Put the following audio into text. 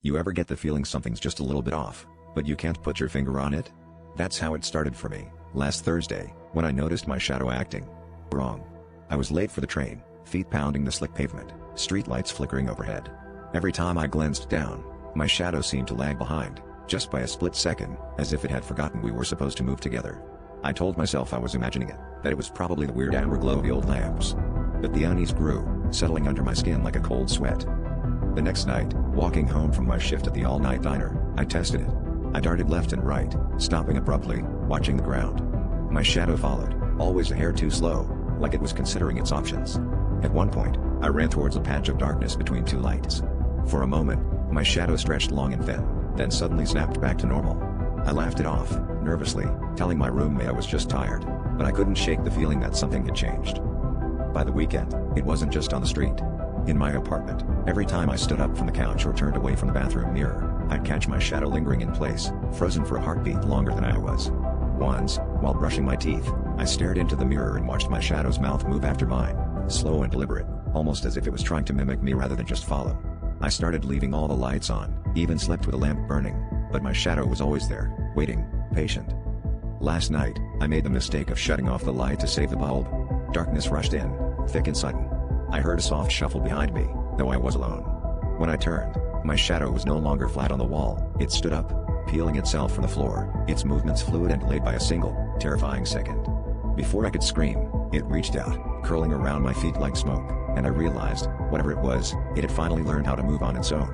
You ever get the feeling something's just a little bit off, but you can't put your finger on it? That's how it started for me, last Thursday, when I noticed my shadow acting wrong. I was late for the train, feet pounding the slick pavement, streetlights flickering overhead. Every time I glanced down, my shadow seemed to lag behind, just by a split second, as if it had forgotten we were supposed to move together. I told myself I was imagining it, that it was probably the weird amber glow of the old lamps. But the unease grew, settling under my skin like a cold sweat. The next night, walking home from my shift at the all-night diner, I tested it. I darted left and right, stopping abruptly, watching the ground. My shadow followed, always a hair too slow, like it was considering its options. At one point, I ran towards a patch of darkness between two lights. For a moment, my shadow stretched long and thin, then suddenly snapped back to normal. I laughed it off, nervously, telling my roommate I was just tired, but I couldn't shake the feeling that something had changed. By the weekend, it wasn't just on the street. In my apartment, every time I stood up from the couch or turned away from the bathroom mirror, I'd catch my shadow lingering in place, frozen for a heartbeat longer than I was. Once, while brushing my teeth, I stared into the mirror and watched my shadow's mouth move after mine, slow and deliberate, almost as if it was trying to mimic me rather than just follow. I started leaving all the lights on, even slept with a lamp burning, but my shadow was always there, waiting, patient. Last night, I made the mistake of shutting off the light to save the bulb. Darkness rushed in, thick and sudden. I heard a soft shuffle behind me, though I was alone. When I turned, my shadow was no longer flat on the wall, it stood up, peeling itself from the floor, its movements fluid and delayed by a single, terrifying second. Before I could scream, it reached out, curling around my feet like smoke, and I realized, whatever it was, it had finally learned how to move on its own.